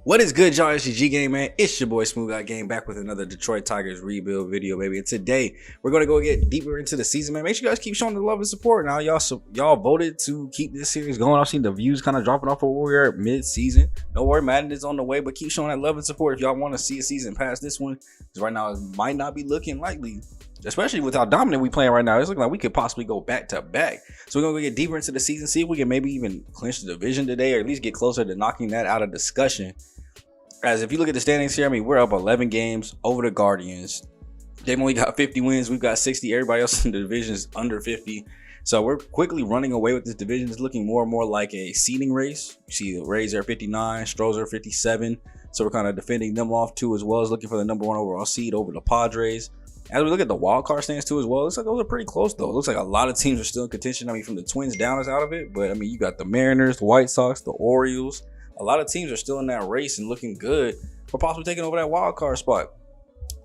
What is good, y'all? It's your G Game, man. It's your boy SmooveGotGame back with another Detroit Tigers rebuild video, baby. And today we're gonna go get deeper into the season, man. Make sure you guys keep showing the love and support. Now, y'all voted to keep this series going. I've seen the views kind of dropping off where we're at mid-season. Don't worry, Madden is on the way, but keep showing that love and support if y'all want to see a season past this one. Because right now it might not be looking likely, especially with how dominant we playing right now. It's looking like we could possibly go back to back. So we're gonna go get deeper into the season, see if we can maybe even clinch the division today, or at least get closer to knocking that out of discussion. As if you look at the standings here, I mean, we're up 11 games over the Guardians. They've only got 50 wins. We've got 60. Everybody else in the division is under 50. So we're quickly running away with this division. It's looking more and more like a seeding race. You see the Rays are 59, Stros are 57. So we're kind of defending them off too, as well as looking for the number one overall seed over the Padres. As we look at the wild card stands too as well, it looks like those are pretty close though. It looks like a lot of teams are still in contention. I mean, from the Twins down is out of it. But I mean, you got the Mariners, the White Sox, the Orioles. A lot of teams are still in that race and looking good for possibly taking over that wild card spot.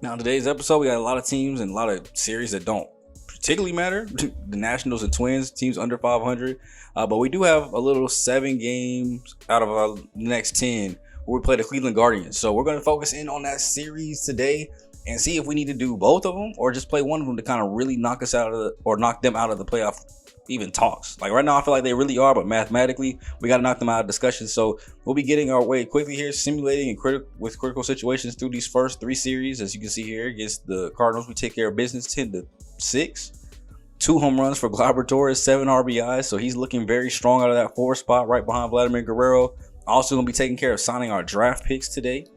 Now, in today's episode, we got a lot of teams and a lot of series that don't particularly matter. The Nationals and Twins, teams under 500. But we do have a little 7 games out of our next 10 where we play the Cleveland Guardians. So we're going to focus in on that series today and see if we need to do both of them or just play one of them to kind of really knock us out of the, or knock them out of the playoff even talks. Like right now I feel like they really are, but mathematically we got to knock them out of discussion. So we'll be getting our way quickly here, simulating and critical situations through these first 3 series. As you can see here against the Cardinals, we take care of business 10-6. 2 home runs for Gleyber Torres, 7 RBIs, so he's looking very strong out of that 4th spot right behind Vladimir Guerrero. Also gonna be taking care of signing our draft picks today,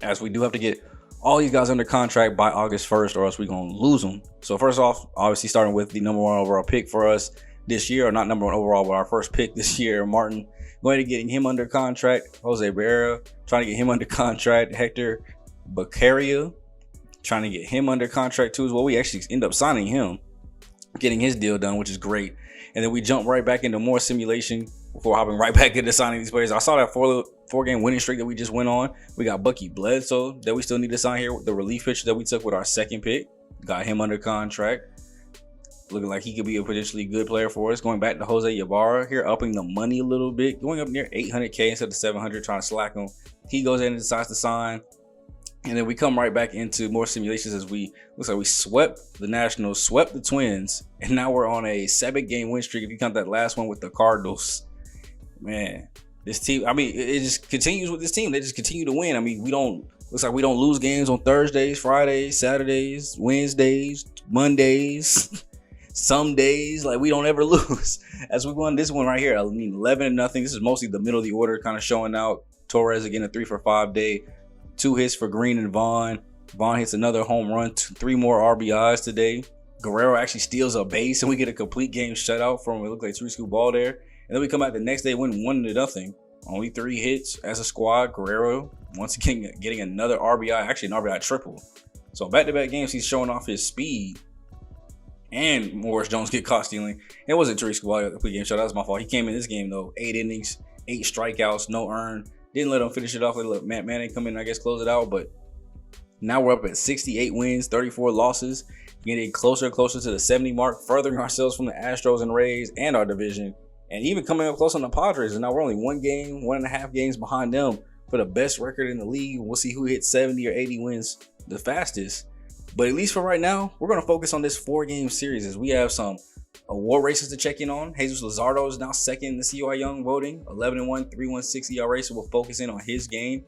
as we do have to get all these guys under contract by August 1st, or else we're going to lose them. So first off, obviously starting with the number 1 overall pick for us this year, or not number 1 overall, but our first pick this year, Martin. Going to getting him under contract. Jose Barrera, trying to get him under contract. Hector Beccaria, trying to get him under contract too as well. We actually end up signing him, getting his deal done, which is great. And then we jump right back into more simulation before hopping right back into signing these players. I saw that 4-game winning streak that we just went on. We got Bucky Bledsoe that we still need to sign here. The relief pitcher that we took with our 2nd pick. Got him under contract. Looking like he could be a potentially good player for us. Going back to Jose Ibarra here, upping the money a little bit. Going up near 800K instead of 700, trying to slack him. He goes in and decides to sign. And then we come right back into more simulations as looks like we swept the Nationals, swept the Twins, and now we're on a 7-game win streak if you count that last one with the Cardinals. Man, this team, I mean, it just continues with this team. They just continue to win. I mean, looks like we don't lose games on Thursdays, Fridays, Saturdays, Wednesdays, Mondays, some days. Like, we don't ever lose. As we won this one right here, I mean, 11-0. This is mostly the middle of the order kind of showing out. Torres again, a 3-for-5 day. 2 hits for Green and Vaughn. Vaughn hits another home run, 3 more RBIs today. Guerrero actually steals a base, and we get a complete game shutout from it looked like 3-scoop ball there. And then we come out the next day, win 1-0. Only 3 hits as a squad. Guerrero once again getting another RBI, actually an RBI triple. So back-to-back games, he's showing off his speed. And Morris Jones get caught stealing. It wasn't 3-scoop ball, complete game shutout. That was my fault. He came in this game though, 8 innings, 8 strikeouts, no earned. Didn't let him finish it off. They let Matt Manning come in and I guess close it out. But now we're up at 68 wins, 34 losses. Getting closer and closer to the 70 mark, furthering ourselves from the Astros and Rays and our division. And even coming up close on the Padres. And now we're only 1.5 games behind them for the best record in the league. We'll see who hits 70 or 80 wins the fastest. But at least for right now, we're going to focus on this 4-game series as we have some award races to check in on. Jesus Luzardo is now 2nd in the CY Young voting, 11-1, 3.16 ERA. So we'll focus in on his game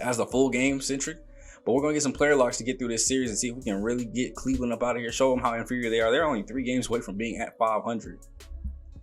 as the full game centric. But we're going to get some player locks to get through this series and see if we can really get Cleveland up out of here, show them how inferior they are. They're only 3 games away from being at 500.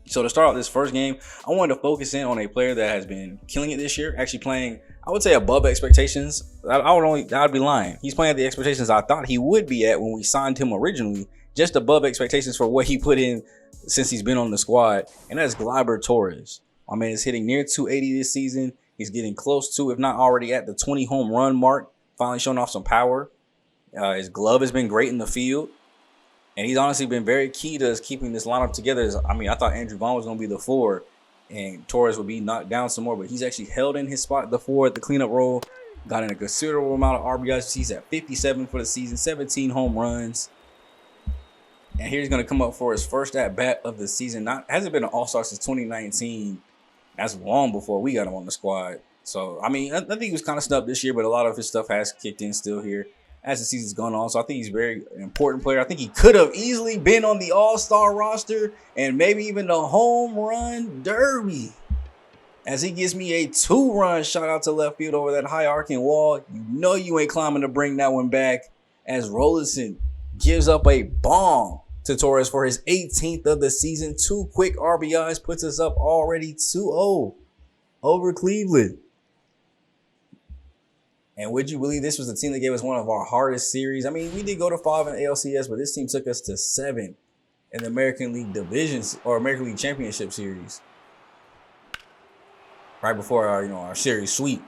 So to start out this first game, I wanted to focus in on a player that has been killing it this year, actually playing, I would say, above expectations. I'd be lying. He's playing at the expectations I thought he would be at when we signed him originally, just above expectations for what he put in since he's been on the squad, and that's Gleyber Torres. My man is hitting near 280 this season. He's getting close to, if not already at the 20 home run mark, finally showing off some power. His glove has been great in the field. And he's honestly been very key to us keeping this lineup together. I mean, I thought Andrew Vaughn was going to be the 4 and Torres would be knocked down some more, but he's actually held in his spot at the 4 at the cleanup role. Got in a considerable amount of RBIs. He's at 57 for the season, 17 home runs. And here he's going to come up for his first at-bat of the season. Hasn't been an all-star since 2019. That's long before we got him on the squad. So, I mean, I think he was kind of snubbed this year, but a lot of his stuff has kicked in still here as the season's gone on. So I think he's a very important player. I think he could have easily been on the All-Star roster and maybe even the home run derby, as he gives me a 2-run shot out to left field over that high arcing wall. You know you ain't climbing to bring that one back, as Rollinson gives up a bomb to Torres for his 18th of the season. 2 quick RBIs puts us up already 2-0 over Cleveland. And would you believe this was the team that gave us one of our hardest series? I mean, we did go to 5 in ALCS, but this team took us to 7 in the American League Divisions or American League Championship Series, right before our series sweep.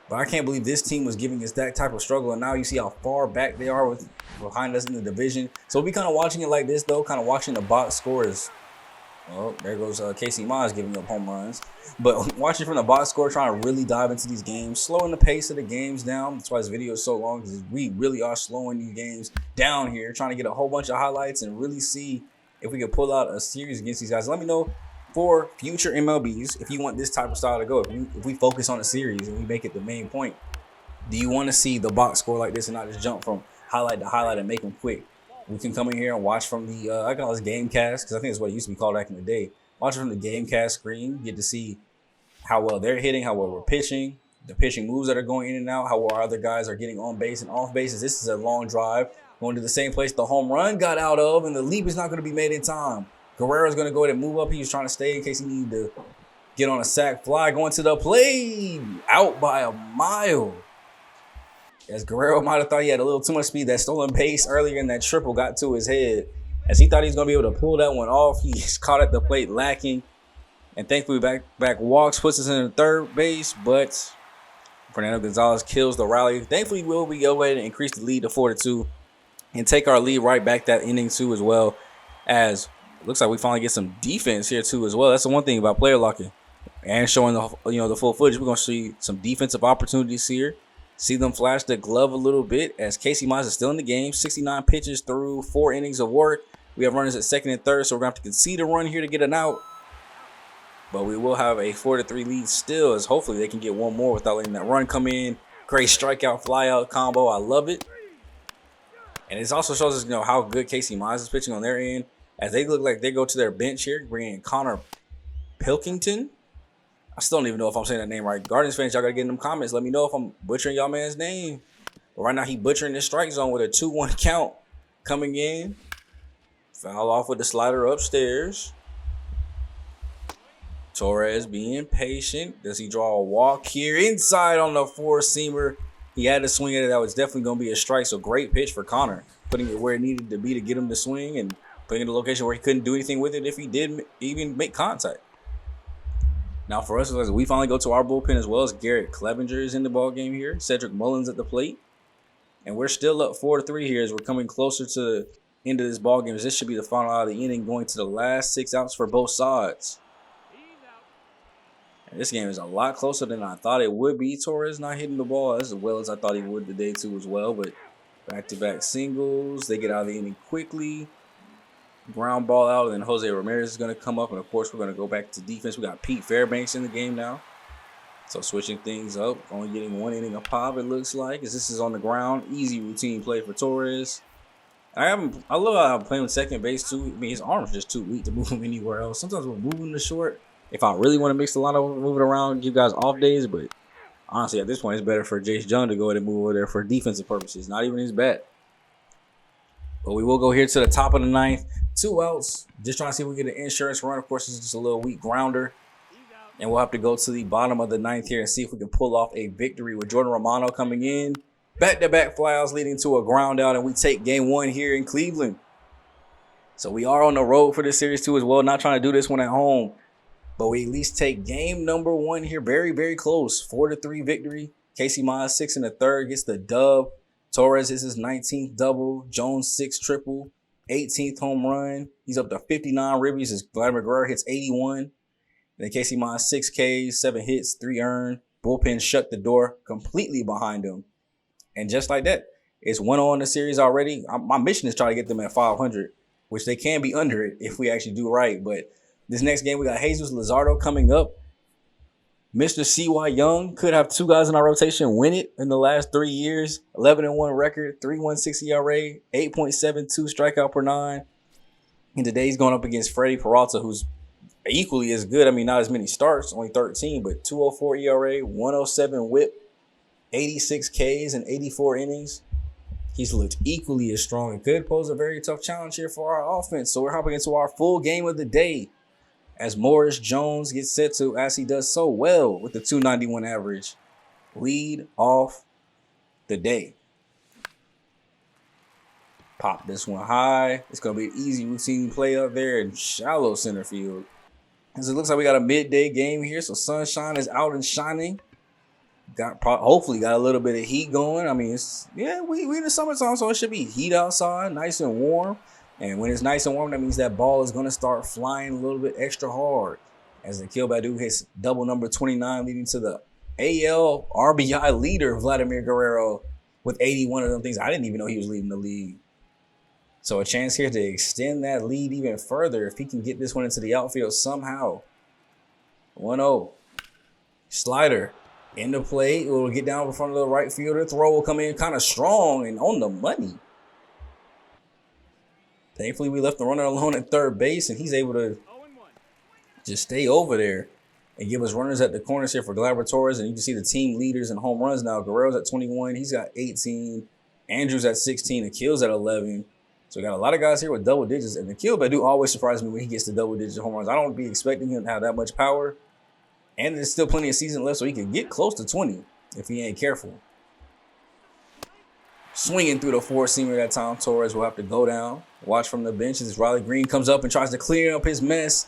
But I can't believe this team was giving us that type of struggle, and now you see how far back they are behind us in the division. So we'll be kind of watching it like this, though, kind of watching the box scores. Oh, there goes Casey Mize giving up home runs. But watching from the box score, trying to really dive into these games, slowing the pace of the games down. That's why this video is so long, because we really are slowing these games down here, trying to get a whole bunch of highlights and really see if we can pull out a series against these guys. Let me know for future MLBs if you want this type of style to go. If we focus on a series and we make it the main point, do you want to see the box score like this and not just jump from highlight to highlight and make them quick? We can come in here and watch from the, I call this game cast, because I think it's what it used to be called back in the day. Watch from the game cast screen, get to see how well they're hitting, how well we're pitching, the pitching moves that are going in and out, how well our other guys are getting on base and off bases. This is a long drive going to the same place the home run got out of, and the leap is not going to be made in time. Guerrero's going to go ahead and move up. He was trying to stay in case he needed to get on a sac fly, going to the plate, out by a mile. As Guerrero might have thought he had a little too much speed. That stolen base earlier in that triple got to his head, as he thought he was going to be able to pull that one off. He's caught at the plate lacking. And thankfully, back walks, puts us in the third base. But Fernando Gonzalez kills the rally. Thankfully, we'll be able to increase the lead to 4-2 and take our lead right back that inning too as well. As it looks like we finally get some defense here too as well. That's the one thing about player locking and showing the full footage. We're going to see some defensive opportunities here. See them flash the glove a little bit, as Casey Mize is still in the game. 69 pitches through 4 innings of work. We have runners at second and third, so we're going to have to concede a run here to get an out. But we will have a 4-3 lead still, as hopefully they can get one more without letting that run come in. Great strikeout, flyout combo. I love it. And it also shows us, how good Casey Mize is pitching on their end, as they look like they go to their bench here, bringing in Connor Pilkington. I still don't even know if I'm saying that name right. Guardians fans, y'all got to get in them comments. Let me know if I'm butchering y'all man's name. But right now, he butchering this strike zone with a 2-1 count coming in. Foul off with the slider upstairs. Torres being patient. Does he draw a walk here? Inside on the 4-seamer. He had to swing at it. That was definitely going to be a strike. So great pitch for Connor. Putting it where it needed to be to get him to swing, and putting it in a location where he couldn't do anything with it if he did even make contact. Now for us, as we finally go to our bullpen as well, as Garrett Clevenger is in the ball game here. Cedric Mullins at the plate. And we're still up 4-3 here as we're coming closer to the end of this ball game. This should be the final out of the inning, going to the last 6 outs for both sides. And this game is a lot closer than I thought it would be. Torres not hitting the ball as well as I thought he would today too as well. But back-to-back singles. They get out of the inning quickly. Ground ball out, and then Jose Ramirez is going to come up. And, of course, we're going to go back to defense. We got Pete Fairbanks in the game now. So switching things up, only getting 1 inning of pop, it looks like, as this is on the ground. Easy routine play for Torres. I love how I'm playing with second base, too. I mean, his arm's just too weak to move him anywhere else. Sometimes we're moving the short. If I really want to mix the lineup, move it around, give guys off days. But honestly, at this point, it's better for Jace Jung to go ahead and move over there for defensive purposes, not even his bat. But we will go here to the top of the 9th. 2 outs. Just trying to see if we get an insurance run. Of course, it's just a little weak grounder. And we'll have to go to the bottom of the 9th here and see if we can pull off a victory with Jordan Romano coming in. Back-to-back flyouts leading to a ground out, and we take game 1 here in Cleveland. So we are on the road for this series too as well. Not trying to do this one at home. But we at least take game number 1 here. Very, very close. 4-3 victory. Casey Mize, 6 1/3, gets the dub. Torres is his 19th double. Jones 6 triple. 18th home run. He's up to 59 ribbies as Vladimir Guerrero hits 81. And then Casey Mize 6 Ks, 7 hits, 3 earned. Bullpen shut the door completely behind him. And just like that, it's 1-0 in the series already. My mission is try to get them at 500, which they can be under it if we actually do right. But this next game, we got Jesus Luzardo coming up. Mr. C.Y. Young could have two guys in our rotation win it in the last 3 years. 11-1 record, 3.16 ERA, 8.72 strikeout per nine. And today he's going up against Freddie Peralta, who's equally as good. I mean, not as many starts, only 13, but 2.04 ERA, 107 WHIP, 86 Ks in 84 innings. He's looked equally as strong and could pose a very tough challenge here for our offense. So we're hopping into our full game of the day as Morris Jones gets set to, as he does so well with the 291 average, lead off the day. Pop this one high. It's going to be an easy routine play up there in shallow center field. As it looks like we got a midday game here, so sunshine is out and shining. Hopefully got a little bit of heat going. I mean, we in the summertime, so it should be heat outside, nice and warm. And when it's nice and warm, that means that ball is going to start flying a little bit extra hard. As the Squadda hits double number 29, leading to the AL RBI leader, Vladimir Guerrero, with 81 of them things. I didn't even know he was leading the league. So a chance here to extend that lead even further if he can get this one into the outfield somehow. 1-0. Slider into play. It will get down in front of the right fielder. Throw will come in kind of strong and on the money. Thankfully, we left the runner alone at third base, and he's able to just stay over there and give us runners at the corners here for Gleyber Torres. And you can see the team leaders in home runs now. Guerrero's at 21. He's got 18. Andrews at 16. Akil's at 11. So we got a lot of guys here with double digits. And Squadda always surprises me when he gets to double-digit home runs. I don't be expecting him to have that much power. And there's still plenty of season left, so he can get close to 20 if he ain't careful. Swinging through the four-seamer that time, Torres will have to go down. Watch from the bench as Riley Green comes up and tries to clean up his mess.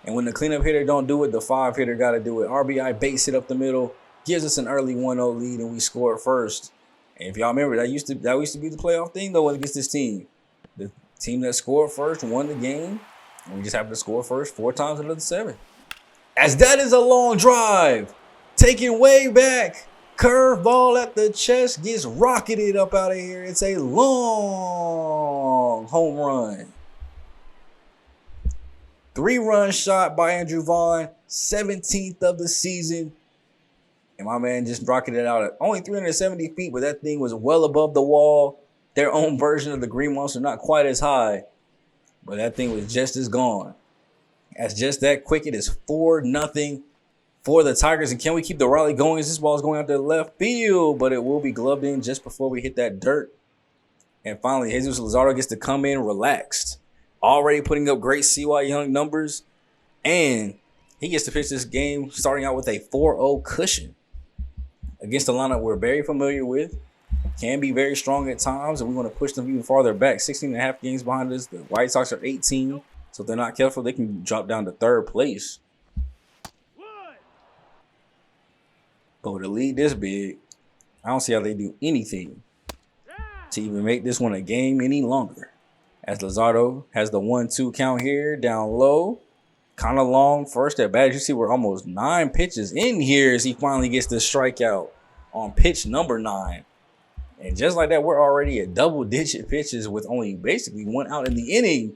And when the cleanup hitter don't do it, the five hitter got to do it. RBI base hit up the middle, gives us an early 1-0 lead, and we scored first. And if y'all remember, that used to be the playoff thing, though, against this team. The team that scored first won the game, and we just have to score first 4 times out of the 7. As that is a long drive, taken way back. Curveball at the chest gets rocketed up out of here. It's a long home run. 3-run shot by Andrew Vaughn, 17th of the season. And my man just rocketed it out at only 370 feet, but that thing was well above the wall. Their own version of the Green Monster, not quite as high, but that thing was just as gone. As just that quick, it is 4-0 for the Tigers. And can we keep the rally going as this ball is going out to left field? But it will be gloved in just before we hit that dirt. And finally, Jesus Luzardo gets to come in relaxed. Already putting up great C.Y. Young numbers. And he gets to pitch this game starting out with a 4-0 cushion against a lineup we're very familiar with. Can be very strong at times, and we want to push them even farther back. 16.5 games behind us. The White Sox are 18. So if they're not careful, they can drop down to third place. But with a lead this big, I don't see how they do anything to even make this one a game any longer. As Luzardo has the 1-2 count here, down low. Kind of long first at bat. As you see, we're almost 9 pitches in here as he finally gets the strikeout on pitch number 9. And just like that, we're already at double-digit pitches with only basically 1 out in the inning.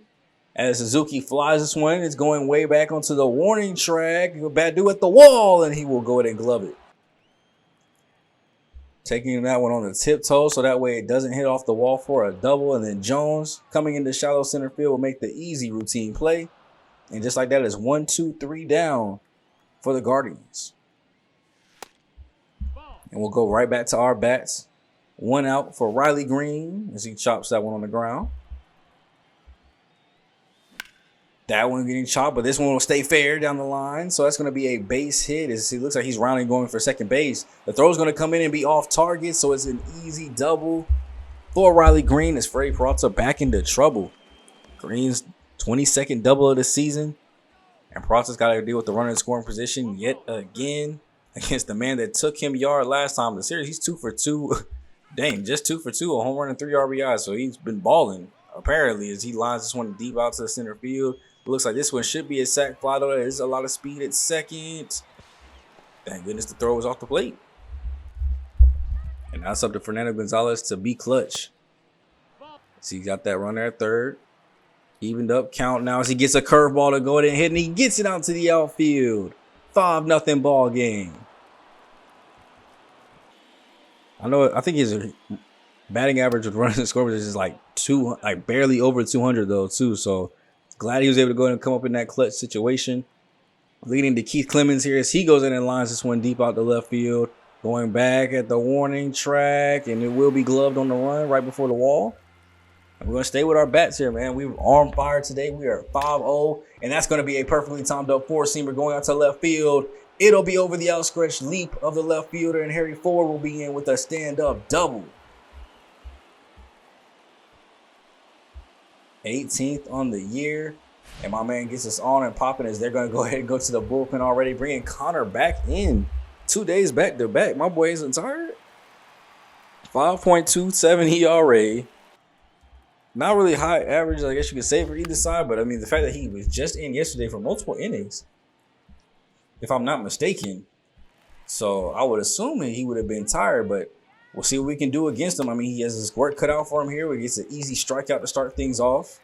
As Suzuki flies this one, it's going way back onto the warning track. Badu at the wall, and he will go ahead and glove it. Taking that one on the tiptoe so that way it doesn't hit off the wall for a double. And then Jones coming into shallow center field will make the easy routine play. And just like that, it's 1-2-3 down for the Guardians. And we'll go right back to our bats. 1 out for Riley Green as he chops that one on the ground. That one getting chopped, but this one will stay fair down the line. So that's going to be a base hit as it looks like he's rounding going for second base. The throw is going to come in and be off target, so it's an easy double for Riley Green as Freddie Peralta back into trouble. Green's 22nd double of the season, and Peralta's got to deal with the runner in scoring position yet again against the man that took him yard last time in the series. He's 2 for 2. Dang, just 2 for 2, a home run and 3 RBIs. So he's been balling apparently as he lines this one deep out to the center field. Looks like this one should be a sac fly, though. There's a lot of speed at second. Thank goodness the throw was off the plate. And now it's up to Fernando Gonzalez to be clutch. So he got that runner at third. Evened up count now as he gets a curveball to go ahead and hit, and he gets it out to the outfield. 5-0 ball game. I think his batting average with runners and scorers is like barely over 200 though too. So glad he was able to go ahead and come up in that clutch situation. Leading to Keith Clemens here as he goes in and lines this one deep out the left field. Going back at the warning track, and it will be gloved on the run right before the wall. And we're going to stay with our bats here, man. We're on fire today. We are 5-0, and that's going to be a perfectly timed up four-seamer going out to left field. It'll be over the outstretched leap of the left fielder, and Harry Ford will be in with a stand-up double. 18th on the year. And my man gets us on and popping as they're going to go ahead and go to the bullpen already. Bringing Connor back in 2 days back to back. My boy isn't tired. 5.27 ERA. Not really high average, I guess you could say, for either side. But, I mean, the fact that he was just in yesterday for multiple innings, if I'm not mistaken. So, I would assume he would have been tired. But we'll see what we can do against him. I mean, he has his work cut out for him here. He gets an easy strikeout to start things off.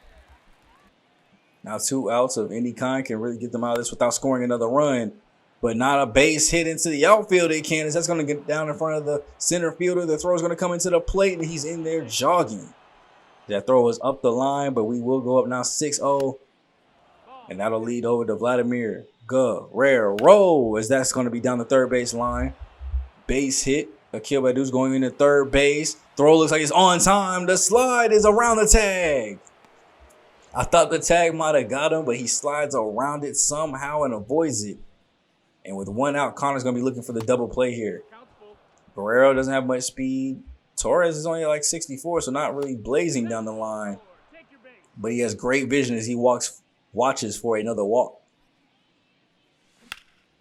Now 2 outs of any kind can really get them out of this without scoring another run. But not a base hit into the outfield, it can. That's going to get down in front of the center fielder. The throw is going to come into the plate, and he's in there jogging. That throw was up the line, but we will go up now 6-0. And that'll lead over to Vladimir Guerrero, as that's going to be down the third base line. Base hit. Akil Baddoo's going into third base. Throw looks like it's on time. The slide is around the tag. I thought the tag might have got him, but he slides around it somehow and avoids it. And with 1 out, Connor's going to be looking for the double play here. Guerrero doesn't have much speed. Torres is only like 64, so not really blazing down the line. But he has great vision as he watches for another walk.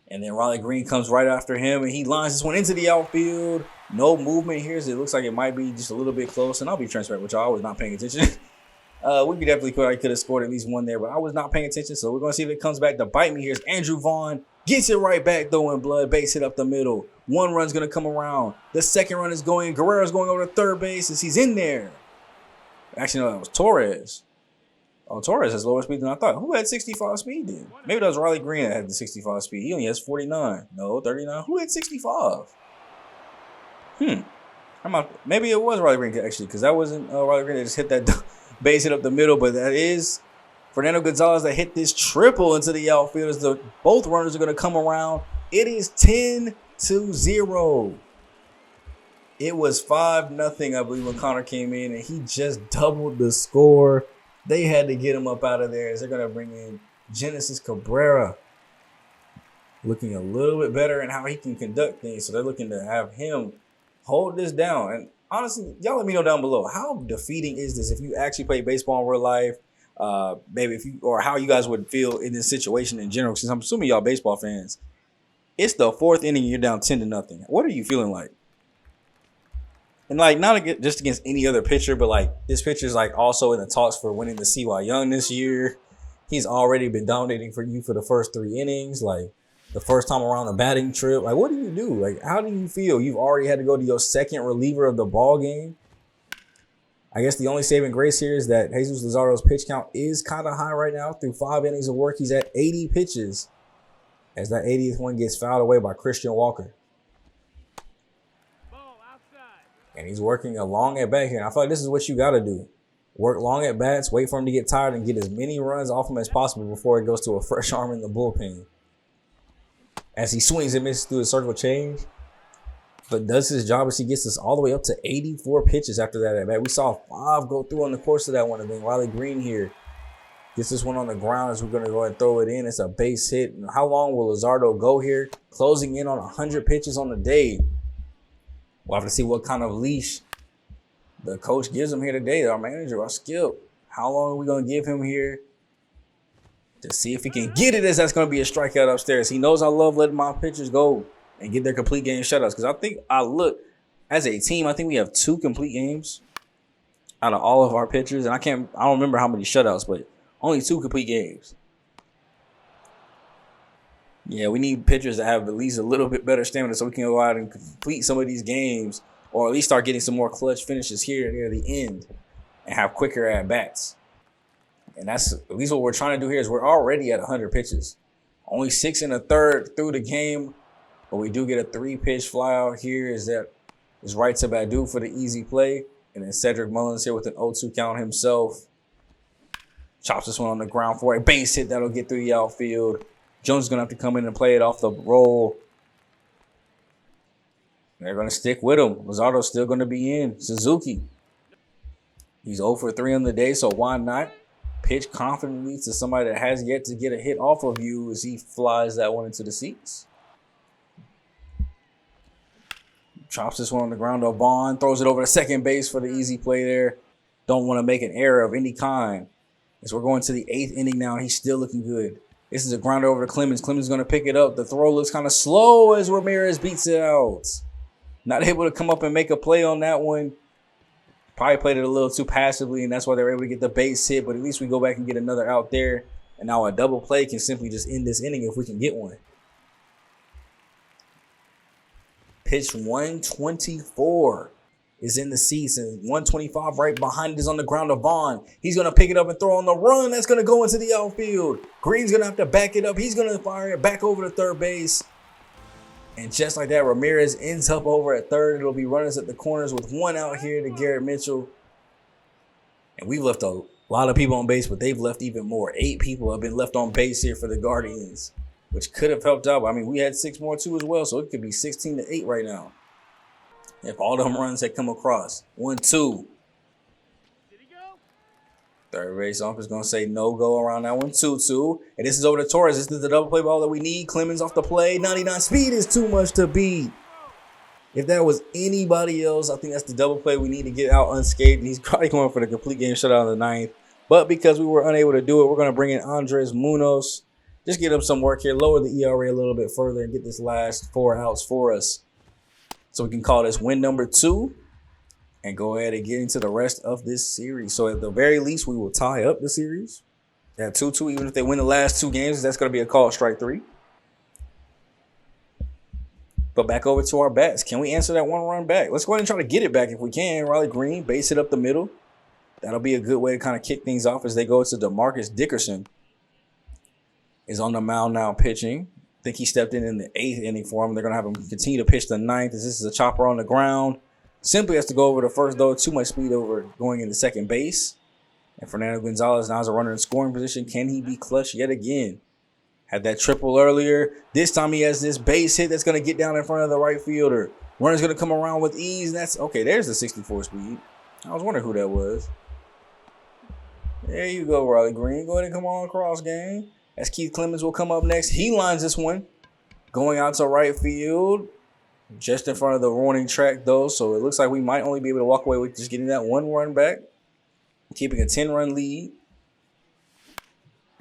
And then Riley Green comes right after him, and he lines this one into the outfield. No movement here, so it looks like it might be just a little bit close. And I'll be transparent with y'all. I was not paying attention. We could definitely could have scored at least one there, but I was not paying attention. So we're going to see if it comes back to bite me. Here's Andrew Vaughn. Gets it right back, throwing blood. Base hit up the middle. 1 run's going to come around. The second run is going. Guerrero's going over to third base as he's in there. Actually, no, that was Torres. Oh, Torres has lower speed than I thought. Who had 65 speed then? Maybe that was Riley Green that had the 65 speed. He only has 49. No, 39. Who had 65? Maybe it was Riley Green, actually, because that wasn't Riley Green that just hit that base hit up the middle, but that is Fernando Gonzalez that hit this triple into the outfield as both runners are going to come around. It is 10-0. It was 5-0, I believe, when Connor came in, and he just doubled the score. They had to get him up out of there as they're going to bring in Genesis Cabrera, looking a little bit better in how he can conduct things. So they're looking to have him hold this down. And honestly, y'all let me know down below, how defeating is this if you actually play baseball in real life? Maybe or how you guys would feel in this situation in general, since I'm assuming y'all baseball fans. It's the 4th inning, you're down 10-0. What are you feeling like? And like, not just against any other pitcher, but like this pitcher's like also in the talks for winning the CY Young this year. He's already been dominating for you for the first 3 innings. Like the first time around a batting trip. Like, what do you do? Like, how do you feel? You've already had to go to your second reliever of the ball game. I guess the only saving grace here is that Jesus Luzardo's pitch count is kind of high right now. Through 5 innings of work, he's at 80 pitches as that 80th one gets fouled away by Christian Walker. And he's working a long at bat here. And I feel like this is what you got to do. Work long at bats, wait for him to get tired, and get as many runs off him as possible before it goes to a fresh arm in the bullpen. As he swings and misses through the circle change, but does his job as he gets us all the way up to 84 pitches after that at bat. We saw 5 go through on the course of that one. And then Riley Green here gets this one on the ground as we're going to go ahead and throw it in. It's a base hit. And how long will Luzardo go here? Closing in on 100 pitches on the day. We'll have to see what kind of leash the coach gives him here today. Our manager, our Skip. How long are we going to give him here to see if he can get it, as that's going to be a strikeout upstairs. He knows I love letting my pitchers go and get their complete game shutouts, because I think as a team, I think we have 2 complete games out of all of our pitchers. And I don't remember how many shutouts, but only 2 complete games. Yeah, we need pitchers that have at least a little bit better stamina so we can go out and complete some of these games, or at least start getting some more clutch finishes here near the end and have quicker at-bats. And that's at least what we're trying to do here is we're already at 100 pitches. Only 6 1/3 through the game, but we do get a 3-pitch fly out here. Is right to Badu for the easy play. And then Cedric Mullins here with an 0-2 count himself. Chops this one on the ground for a base hit that'll get through the outfield. Jones is going to have to come in and play it off the roll. They're going to stick with him. Luzardo's still going to be in. Suzuki. He's 0 for 3 on the day, so why not pitch confidently to somebody that has yet to get a hit off of you as he flies that one into the seats. Chops this one on the ground to Vaughn. Throws it over to second base for the easy play there. Don't want to make an error of any kind. As we're going to the 8th inning now, he's still looking good. This is a grounder over to Clemens. Clemens is going to pick it up. The throw looks kind of slow as Ramirez beats it out. Not able to come up and make a play on that one. Probably played it a little too passively, and that's why they were able to get the base hit. But at least we go back and get another out there. And now a double play can simply just end this inning if we can get one. Pitch 124 is in the season. 125 right behind it is on the ground of Vaughn. He's going to pick it up and throw on the run. That's going to go into the outfield. Green's going to have to back it up. He's going to fire it back over to third base. And just like that, Ramirez ends up over at third. It'll be runners at the corners with one out here to Garrett Mitchell. And we've left a lot of people on base, but they've left even more. 8 people have been left on base here for the Guardians, which could have helped out. I mean, we had 6 more too as well, so it could be 16-8 right now if all them runs had come across. 1-2. Third base ump is going to say no go around that one. 2-2. And this is over to Torres. This is the double play ball that we need. Clemens off the play. 99 speed is too much to beat. If that was anybody else, I think that's the double play we need to get out unscathed. He's probably going for the complete game shutout in the 9th. But because we were unable to do it, we're going to bring in Andres Munoz. Just get him some work here. Lower the ERA a little bit further and get this last 4 outs for us. So we can call this win number 2. And go ahead and get into the rest of this series. So at the very least, we will tie up the series at 2-2. Even if they win the last 2 games, that's going to be a call strike 3. But back over to our bats. Can we answer that 1 run back? Let's go ahead and try to get it back if we can. Riley Green, base it up the middle. That'll be a good way to kind of kick things off as they go to DeMarcus Dickerson. Is on the mound now pitching. I think he stepped in the 8th inning for him. They're going to have him continue to pitch the 9th as this is a chopper on the ground. Simply has to go over the first, though. Too much speed over going into second base. And Fernando Gonzalez now has a runner in scoring position. Can he be clutch yet again? Had that triple earlier. This time he has this base hit that's going to get down in front of the right fielder. Runner's going to come around with ease. And that's okay. There's the 64 speed. I was wondering who that was. There you go, Riley Green. Go ahead and come on across, gang. As Keith Clemens will come up next. He lines this one. Going out to right field. Just in front of the warning track, though, so it looks like we might only be able to walk away with just getting that 1 run back. Keeping a 10-run lead.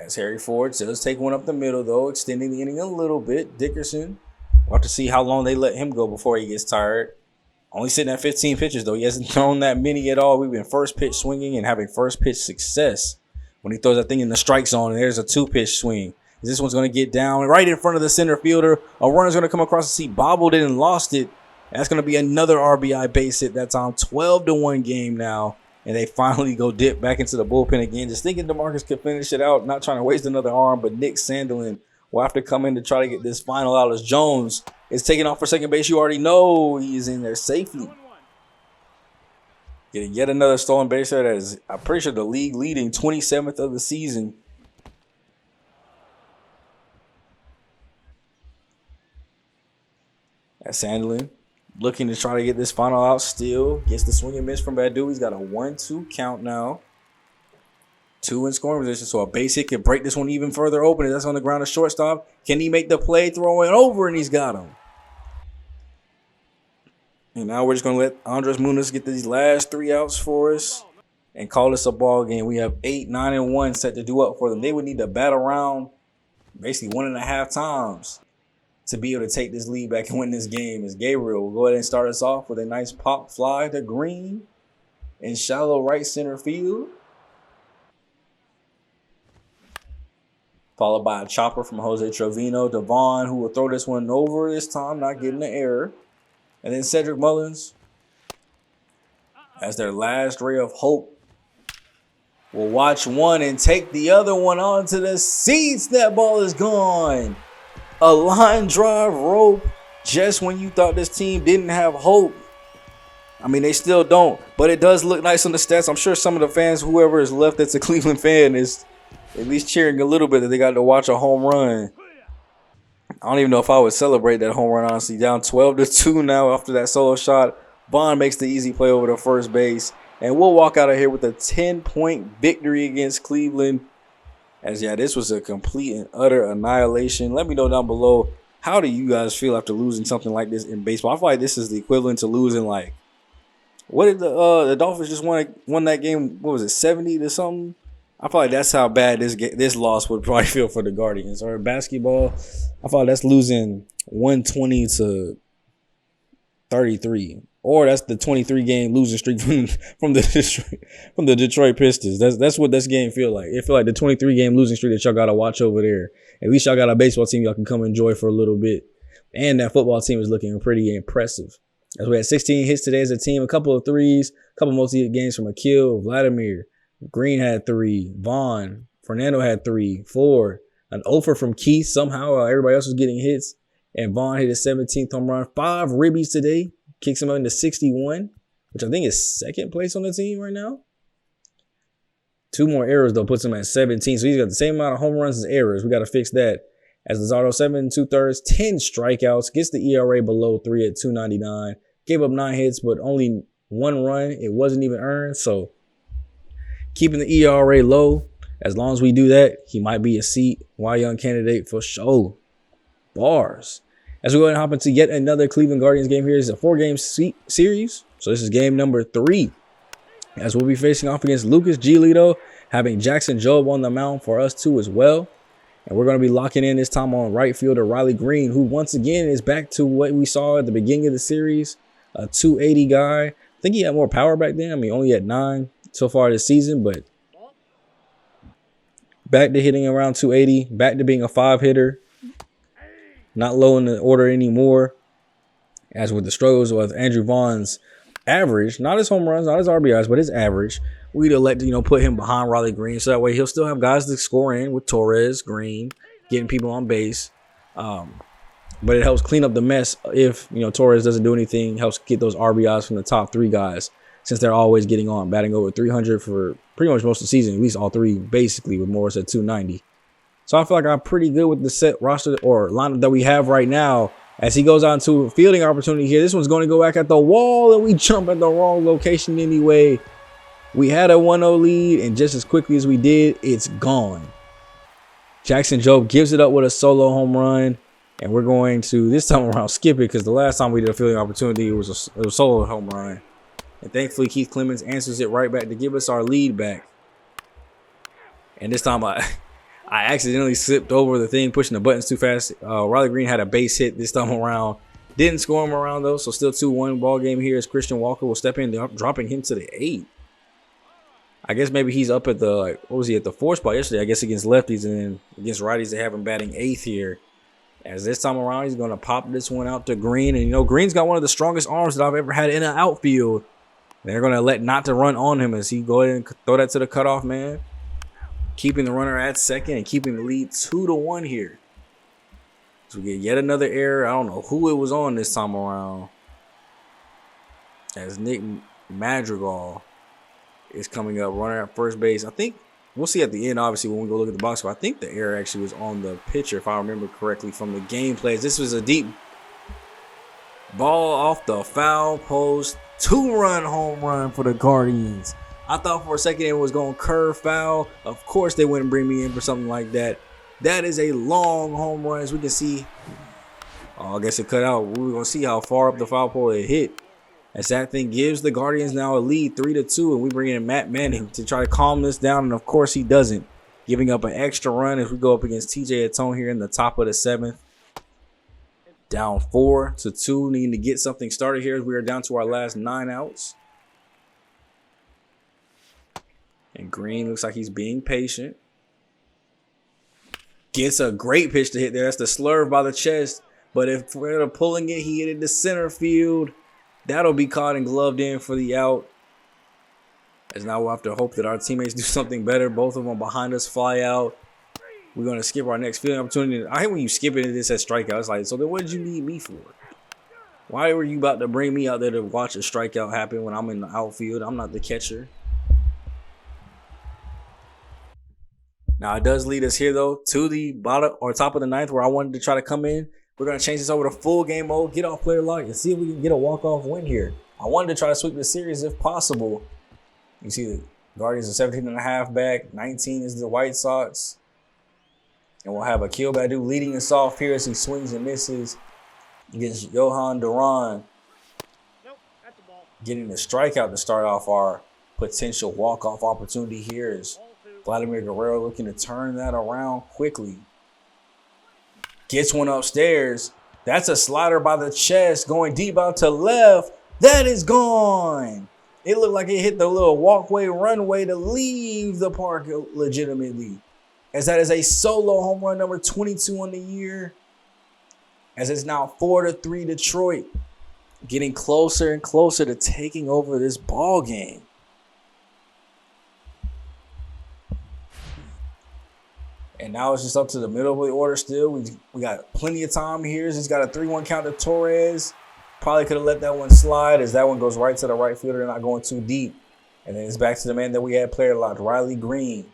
As Harry Ford does take one up the middle, though, extending the inning a little bit. Dickerson, we'll have to see how long they let him go before he gets tired. Only sitting at 15 pitches, though. He hasn't thrown that many at all. We've been first pitch swinging and having first pitch success. When he throws that thing in the strike zone, and there's a 2-pitch swing. This one's going to get down right in front of the center fielder. A runner's going to come across the seat, bobbled it and lost it. And that's going to be another RBI base hit. That's on 12-1 game now. And they finally go dip back into the bullpen again. Just thinking DeMarcus could finish it out. Not trying to waste another arm, but Nick Sandelin will have to come in to try to get this final out as Jones is taking off for second base. You already know he is in there safely. Getting yet another stolen base hit that is, I'm pretty sure, the league leading 27th of the season. That's Sandelin looking to try to get this final out still. Gets the swing and miss from Badu. He's got a 1-2 count now. 2 in scoring position, so a base hit can break this one even further open. That's on the ground to shortstop. Can he make the play? Throwing over, and he's got him. And now we're just going to let Andres Munoz get these last 3 outs for us and call this a ball game. We have 8, 9, and 1 set to do up for them. They would need to bat around basically 1.5 times to be able to take this lead back and win this game. As Gabriel will go ahead and start us off with a nice pop fly to Green in shallow right center field. Followed by a chopper from Jose Trevino. Devon, who will throw this one over this time, not getting an error. And then Cedric Mullins as their last ray of hope will watch one and take the other one onto the seats. That ball is gone. A line drive rope just when you thought this team didn't have hope. I mean, they still don't, but it does look nice on the stats. I'm sure some of the fans, whoever is left that's a Cleveland fan, is at least cheering a little bit that they got to watch a home run. I don't even know if I would celebrate that home run, honestly. Down 12-2 now after that solo shot. Vaughn makes the easy play over to first base. And we'll walk out of here with a 10-point victory against Cleveland. As, yeah, this was a complete and utter annihilation. Let me know down below, how do you guys feel after losing something like this in baseball? I feel like this is the equivalent to losing, like, what did the Dolphins just won that game? What was it, 70 to something? I feel like that's how bad this loss would probably feel for the Guardians. Or basketball, I feel like that's losing 120-33. Or that's the 23-game losing streak from the Detroit Pistons. That's what this game feel like. It feel like the 23-game losing streak that y'all got to watch over there. At least y'all got a baseball team y'all can come enjoy for a little bit. And that football team is looking pretty impressive. As we had 16 hits today as a team, a couple of threes, a couple multi-hit games from Akil, Vladimir. Green had 3. Vaughn. Fernando had 3. 4. An offer from Keith somehow. Everybody else was getting hits. And Vaughn hit his 17th home run. 5 ribbies today. Kicks him up into 61, which I think is second place on the team right now. 2 more errors, though, puts him at 17. So he's got the same amount of home runs as errors. We got to fix that. As Luzardo, 7 2/3, 10 strikeouts. Gets the ERA below 3 at 2.99. Gave up 9 hits, but only 1 run. It wasn't even earned. So keeping the ERA low. As long as we do that, he might be a Cy Young candidate for sure. Bars. As we go ahead and hop into yet another Cleveland Guardians game here, it's a 4-game series. So this is game number 3. As we'll be facing off against Lucas Giolito, having Jackson Jobe on the mound for us too as well. And we're going to be locking in this time on right fielder Riley Green, who once again is back to what we saw at the beginning of the series. A 280 guy. I think he had more power back then. I mean, only had 9 so far this season, but back to hitting around 280, back to being a 5 hitter. Not low in the order anymore. As with the struggles with Andrew Vaughn's average, not his home runs, not his RBIs, but his average, we'd elect to, put him behind Riley Green. So that way he'll still have guys to score in with Torres, Green, getting people on base. But it helps clean up the mess if, Torres doesn't do anything, helps get those RBIs from the top 3 guys, since they're always getting on, batting over 300 for pretty much most of the season, at least all 3 basically, with Morris at 290. So I feel like I'm pretty good with the set roster or lineup that we have right now. As he goes on to a fielding opportunity here, this one's going to go back at the wall, and we jump at the wrong location anyway. We had a 1-0 lead, and just as quickly as we did, it's gone. Jackson Jobe gives it up with a solo home run, and we're going to, this time around, skip it, because the last time we did a fielding opportunity, it was a solo home run. And thankfully, Keith Clemens answers it right back to give us our lead back. And this time, I accidentally slipped over the thing, pushing the buttons too fast. Riley Green had a base hit this time around. Didn't score him around, though, so still 2-1 ball game here as Christian Walker will step in, dropping him to the 8. I guess maybe he's up at the, what was he, at the 4 spot yesterday, I guess, against lefties, and then against righties, they have him batting 8th here. As this time around, he's going to pop this one out to Green. And, Green's got one of the strongest arms that I've ever had in an outfield. They're going to let not to run on him as he go ahead and throw that to the cutoff man. Keeping the runner at second and keeping the lead 2-1 here. So we get yet another error. I don't know who it was on this time around. As Nick Madrigal is coming up, runner at first base. I think we'll see at the end, obviously, when we go look at the box score. I think the error actually was on the pitcher, if I remember correctly from the gameplay. This was a deep ball off the foul post. 2-run home run for the Guardians. I thought for a second it was going to curve foul. Of course they wouldn't bring me in for something like that. That is a long home run, as we can see. Oh, I guess it cut out. We're going to see how far up the foul pole it hit. As that thing gives the Guardians now a lead 3-2, and we bring in Matt Manning to try to calm this down, and of course he doesn't. Giving up an extra run as we go up against TJ Atone here in the top of the 7th. Down 4-2, needing to get something started here as we are down to our last 9 outs. And Green looks like he's being patient. Gets a great pitch to hit there. That's the slurve by the chest. But if we're pulling it, he hit it to center field. That'll be caught and gloved in for the out. As now we'll have to hope that our teammates do something better. Both of them behind us fly out. We're going to skip our next fielding opportunity. I hate when you skip it and this says strikeout. It's like, so then what did you need me for? Why were you about to bring me out there to watch a strikeout happen when I'm in the outfield? I'm not the catcher. Now, it does lead us here, though, to the bottom or top of the ninth where I wanted to try to come in. We're going to change this over to full game mode, get off player lock, and see if we can get a walk-off win here. I wanted to try to sweep the series if possible. You see the Guardians are 17.5 back. 19 is the White Sox. And we'll have a Akil Baddoo leading us off here as he swings and misses against Johan Duran. Nope, that's the ball. Getting the strikeout to start off our potential walk-off opportunity here is Vladimir Guerrero looking to turn that around quickly. Gets one upstairs. That's a slider by the chest going deep out to left. That is gone. It looked like it hit the little walkway runway to leave the park legitimately. As that is a solo home run number 22 on the year. As it's now 4-3 Detroit. Getting closer and closer to taking over this ball game. And now it's just up to the middle of the order still. We got plenty of time here. He's got a 3-1 count to Torres. Probably could have let that one slide as that one goes right to the right fielder, not going too deep. And then it's back to the man that we had player locked, Riley Green.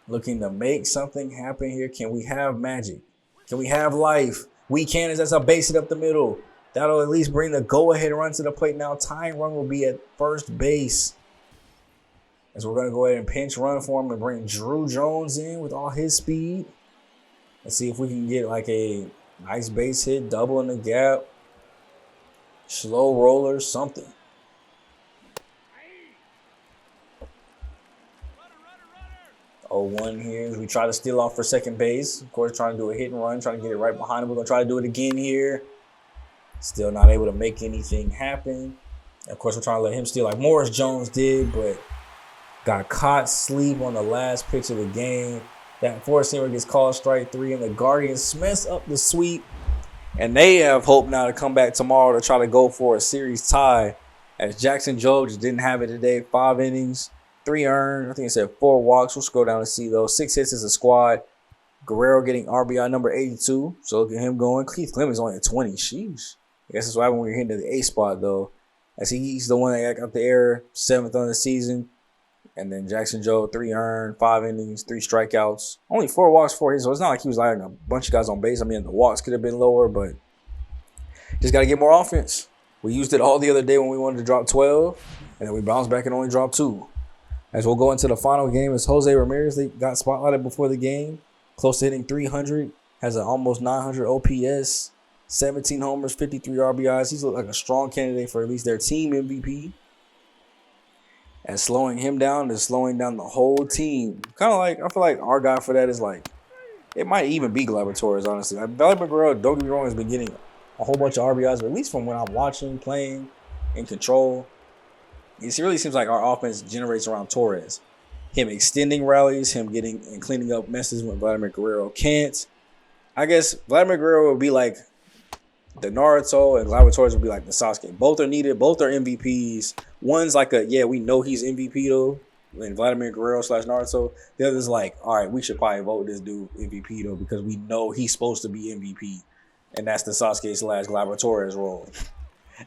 Looking to make something happen here. Can we have magic? Can we have life? We can, as that's a base hit up the middle. That'll at least bring the go-ahead run to the plate. Now tying run will be at first base. As we're going to go ahead and pinch run for him and bring Drew Jones in with all his speed. Let's see if we can get like a nice base hit, double in the gap, slow roller, something. Oh, 1 here as we try to steal off for second base. Of course, trying to do a hit and run, trying to get it right behind him. We're going to try to do it again here. Still not able to make anything happen. Of course, we're trying to let him steal like Morris Jones did, but got caught sleep on the last pitch of the game. That 4-seamer gets called strike 3, and the Guardians mess up the sweep. And they have hope now to come back tomorrow to try to go for a series tie. As Jackson Joe just didn't have it today. 5 innings, 3 earned. I think it said 4 walks. We'll scroll down and see those. 6 hits as a squad. Guerrero getting RBI number 82. So look at him going. Keith Clemens only at 20. Sheesh. I guess that's why when we're hitting to the A spot, though. As he's the one that got the error, 7th on the season. And then Jackson Joe, 3 earned, 5 innings, 3 strikeouts. Only 4 walks, 4 hits. So it's not like he was like a bunch of guys on base. I mean, the walks could have been lower, but just got to get more offense. We used it all the other day when we wanted to drop 12, and then we bounced back and only dropped 2. As we'll go into the final game, as Jose Ramirez, they got spotlighted before the game. Close to hitting 300, has an almost 900 OPS, 17 homers, 53 RBIs. He's like a strong candidate for at least their team MVP. And slowing him down is slowing down the whole team. Kind of like, I feel like our guy for that is like, it might even be Gleyber Torres, honestly. Like, Vladimir Guerrero, don't get me wrong, has been getting a whole bunch of RBIs, but at least from when I'm watching, playing, in control, it really seems like our offense generates around Torres. Him extending rallies, him getting and cleaning up messes when Vladimir Guerrero can't. I guess Vladimir Guerrero would be like the Naruto, and Gleyber Torres would be like the Sasuke. Both are needed. Both are MVPs. One's like a, yeah, we know he's MVP though, and Vladimir Guerrero / Naruto. The other's like, all right, we should probably vote this dude MVP though, because we know he's supposed to be MVP. And that's the Sasuke / Gleyber Torres role.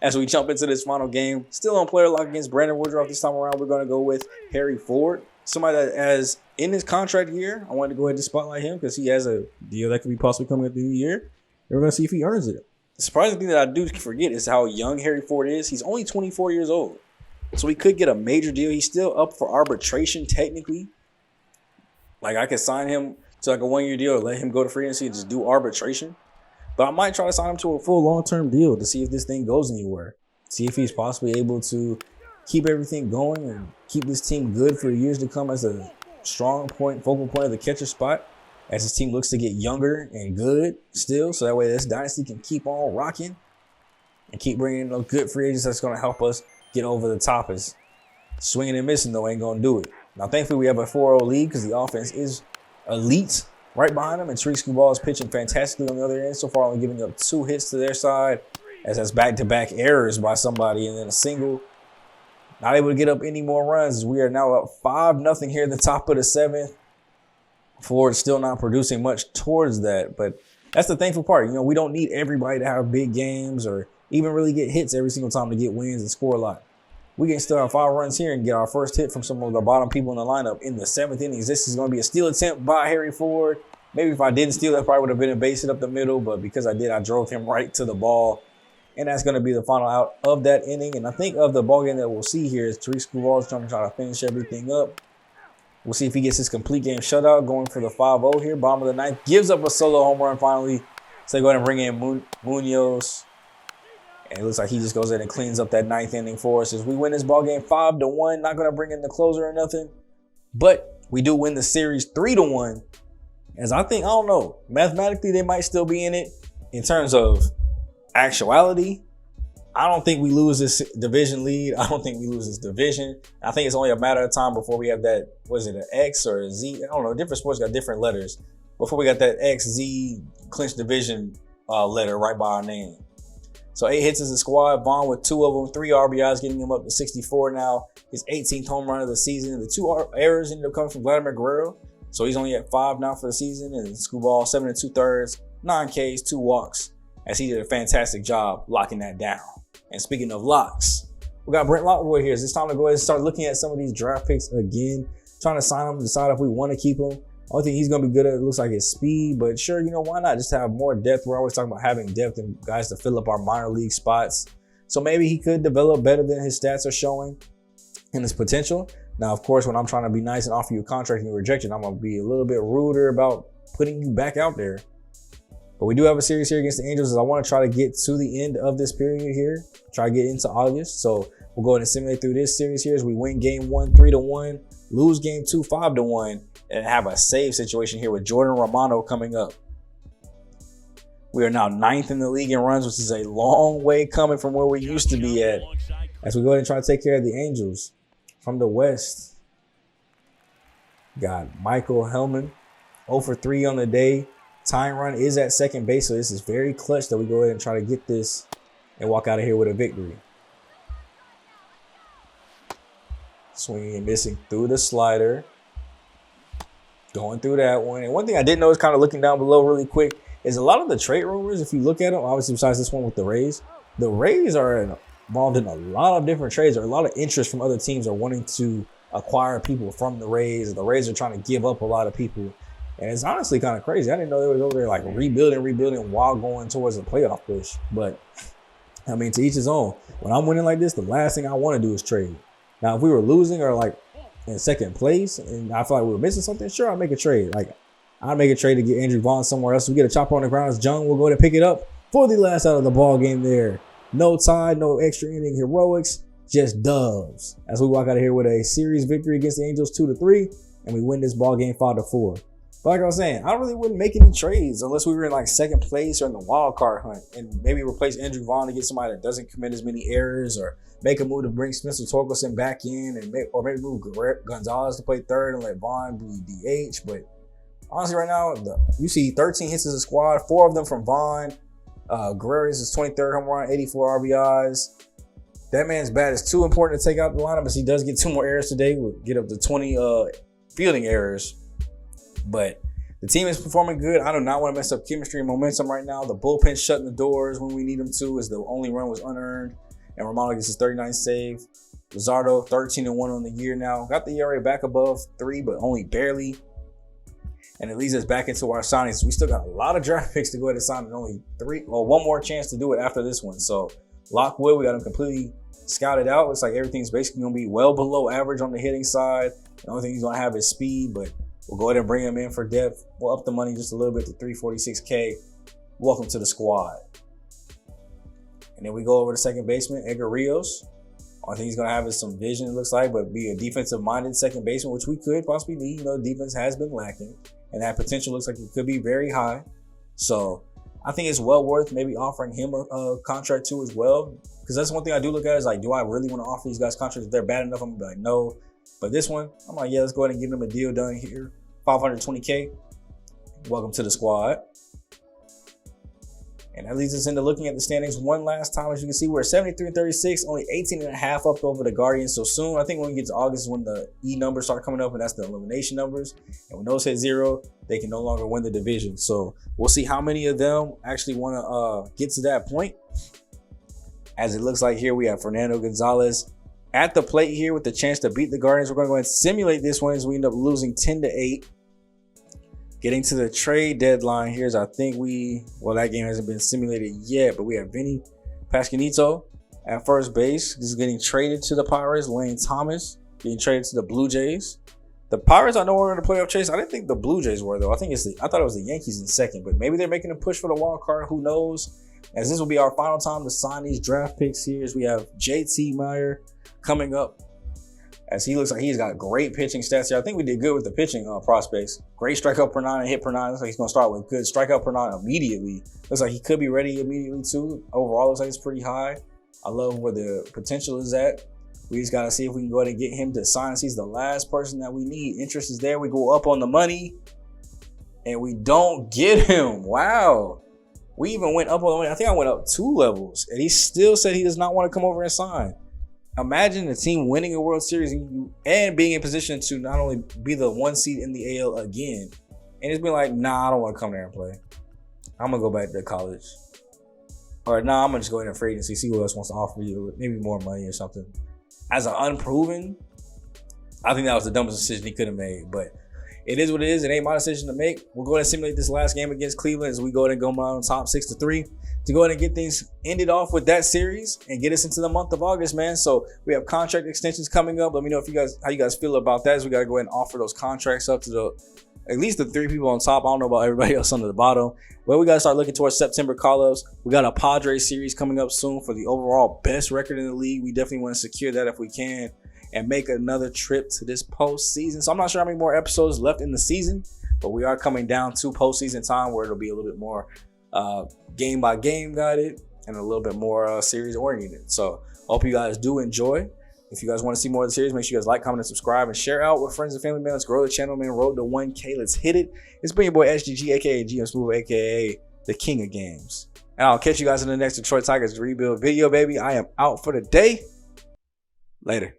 As we jump into this final game, still on player lock against Brandon Woodruff this time around, we're going to go with Harry Ford. Somebody that has, in his contract year, I wanted to go ahead and spotlight him because he has a deal that could be possibly coming at the new year. And we're going to see if he earns it. The surprising thing that I do forget is how young Harry Ford is. He's only 24 years old. So we could get a major deal. He's still up for arbitration technically. Like I could sign him to like a 1-year deal or let him go to free agency and just do arbitration. But I might try to sign him to a full long-term deal to see if this thing goes anywhere. See if he's possibly able to keep everything going and keep this team good for years to come as a strong point, focal point of the catcher spot. As his team looks to get younger and good still. So that way this dynasty can keep on rocking and keep bringing in those good free agents that's going to help us get over the top. As swinging and missing, though, ain't going to do it. Now, thankfully, we have a 4-0 lead because the offense is elite right behind him. And Tariq Skubal is pitching fantastically on the other end. So far, only giving up 2 hits to their side. As that's back-to-back errors by somebody and then a single. Not able to get up any more runs. We are now up 5-0 here in the top of the 7th. Ford still not producing much towards that, but that's the thankful part. You know, we don't need everybody to have big games or even really get hits every single time to get wins and score a lot. We can still have 5 runs here and get our first hit from some of the bottom people in the lineup in the 7th innings. This is going to be a steal attempt by Harry Ford. Maybe if I didn't steal, that probably would have been a base hit up the middle, but because I did, I drove him right to the ball. And that's going to be the final out of that inning. And I think of the ball game that we'll see here is Tariq Squadda trying to finish everything up. We'll see if he gets his complete game shutout going for the 5-0 here. Bottom of the 9th. Gives up a solo home run finally. So they go ahead and bring in Munoz. And it looks like he just goes in and cleans up that 9th inning for us as we win this ball game 5-1. Not going to bring in the closer or nothing. But we do win the series 3-1. As I think, I don't know, mathematically they might still be in it. In terms of actuality, I don't think we lose this division lead. I don't think we lose this division. I think it's only a matter of time before we have that, was it an X or a Z? I don't know. Different sports got different letters. Before we got that XZ clinch division letter right by our name. So 8 hits as a squad. Vaughn with 2 of them, 3 RBIs, getting him up to 64 now. His 18th home run of the season. The 2 errors ended up coming from Vladimir Guerrero. So he's only at 5 now for the season. And Screwball, 7 2/3, 9 Ks, 2 walks. As he did a fantastic job locking that down. And speaking of locks, we got Brent Lockwood here. It's time to go ahead and start looking at some of these draft picks again. Trying to sign them, decide if we want to keep them. Only thing he's going to be good at, it looks like, is speed. But sure, you know, why not just have more depth? We're always talking about having depth and guys to fill up our minor league spots. So maybe he could develop better than his stats are showing and his potential. Now, of course, when I'm trying to be nice and offer you a contract and you reject it, I'm going to be a little bit ruder about putting you back out there. But we do have a series here against the Angels. I want to try to get to the end of this period here. Try to get into August. So we'll go ahead and simulate through this series here as we win game 1, 3-1, lose game 2, 5-1, and have a save situation here with Jordan Romano coming up. We are now 9th in the league in runs, which is a long way coming from where we used to be at. As we go ahead and try to take care of the Angels. From the West, got Michael Hellman, 0 for 3 on the day. Tying run is at second base, so this is very clutch that we go ahead and try to get this and walk out of here with a victory. Swinging and missing through the slider. Going through that one. And one thing I didn't know is kind of looking down below really quick is a lot of the trade rumors, if you look at them, obviously besides this one with the Rays are involved in a lot of different trades, or a lot of interest from other teams are wanting to acquire people from the Rays. The Rays are trying to give up a lot of people. And it's honestly kind of crazy. I didn't know they was over there like rebuilding while going towards a playoff push. But I mean, to each his own. When I'm winning like this, the last thing I want to do is trade. Now, if we were losing or like in second place and I feel like we were missing something, sure, I'll make a trade. Like, I'll make a trade to get Andrew Vaughn somewhere else. We get a chopper on the ground. It's Jung. We'll go ahead and pick it up for the last out of the ball game there. No tie, no extra inning heroics, just doves. As we walk out of here with a series victory against the Angels 2-3, and we win this ball game 5-4. But like I was saying, I really wouldn't make any trades unless we were in like second place or in the wild card hunt, and maybe replace Andrew Vaughn to get somebody that doesn't commit as many errors, or make a move to bring Spencer Torkelson back in, and or maybe move Gonzalez to play third and let Vaughn be DH. But honestly, right now, you see 13 hits as a squad, 4 of them from Vaughn. Guerrero's his 23rd home run, 84 RBIs. That man's bat is too important to take out the lineup, as he does get 2 more errors today. We'll get up to 20 fielding errors. But the team is performing good. I do not want to mess up chemistry and momentum right now. The bullpen shutting the doors when we need them to, as the only run was unearned. And Romano gets his 39th save. Luzardo, 13-1 on the year now. Got the ERA back above 3, but only barely. And it leads us back into our signings. We still got a lot of draft picks to go ahead and sign, and only 1 more chance to do it after this one. So Lockwood, we got him completely scouted out. Looks like everything's basically going to be well below average on the hitting side. The only thing he's going to have is speed, but we'll go ahead and bring him in for depth. We'll up the money just a little bit to $346K. Welcome to the squad. And then we go over to second baseman, Edgar Rios. Only thing he's going to have is some vision, it looks like, but be a defensive-minded second baseman, which we could possibly need. You know, defense has been lacking, and that potential looks like it could be very high. So I think it's well worth maybe offering him a contract too as well, because that's one thing I do look at is like, do I really want to offer these guys contracts? If they're bad enough, I'm going to be like, no. But this one, I'm like, yeah, let's go ahead and get them a deal done here. $520K. Welcome to the squad. And that leads us into looking at the standings one last time. As you can see, we're 73-36, only 18.5 up over the Guardians. So soon, I think when we get to August is when the E numbers start coming up, and that's the elimination numbers. And when those hit 0, they can no longer win the division. So we'll see how many of them actually want to get to that point. As it looks like here, we have Fernando Gonzalez at the plate here with the chance to beat the Guardians. We're going to go ahead and simulate this one as we end up losing 10-8. Getting to the trade deadline here is, I think that game hasn't been simulated yet, but we have Vinny Pasquanito at first base. This is getting traded to the Pirates. Lane Thomas getting traded to the Blue Jays. The Pirates are nowhere in the playoff chase. I didn't think the Blue Jays were, though. I thought it was the Yankees in second, but maybe they're making a push for the wild card. Who knows? As this will be our final time to sign these draft picks here, as we have JT Meyer coming up. As he looks like he's got great pitching stats here. I think we did good with the pitching prospects. Great strikeout per 9 and hit per 9. Looks like he's going to start with good strikeout per 9 immediately. Looks like he could be ready immediately too. Overall, looks like it's pretty high. I love where the potential is at. We just got to see if we can go ahead and get him to sign. He's the last person that we need. Interest is there. We go up on the money and we don't get him. Wow. We even went up on the money. I think I went up 2 levels and he still said he does not want to come over and sign. Imagine the team winning a World Series and being in position to not only be the 1 seed in the AL again, and it's been like, nah, I don't want to come there and play. I'm going to go back to college. Or nah, I'm going to just go in and free agency, see who else wants to offer you maybe more money or something. As an unproven, I think that was the dumbest decision he could have made. But it is what it is. It ain't my decision to make. We're going to simulate this last game against Cleveland as we go ahead and go on top 6-3 to go ahead and get things ended off with that series and get us into the month of August, man. So we have contract extensions coming up. Let me know how you guys feel about that. As we got to go ahead and offer those contracts up to at least the 3 people on top. I don't know about everybody else on the bottom. But we got to start looking towards September call-ups. We got a Padres series coming up soon for the overall best record in the league. We definitely want to secure that if we can and make another trip to this postseason. So I'm not sure how many more episodes left in the season, but we are coming down to postseason time where it'll be a little bit more game by game guided and a little bit more series oriented. So hope you guys do enjoy. If you guys want to see more of the series, make sure you guys like, comment, and subscribe, and share out with friends and family, man. Let's grow the channel, man. Road to 1K. Let's hit it. It's been your boy SGG, aka GM Smooth, aka the King of Games. And I'll catch you guys in the next Detroit Tigers rebuild video, baby. I am out for the day. Later.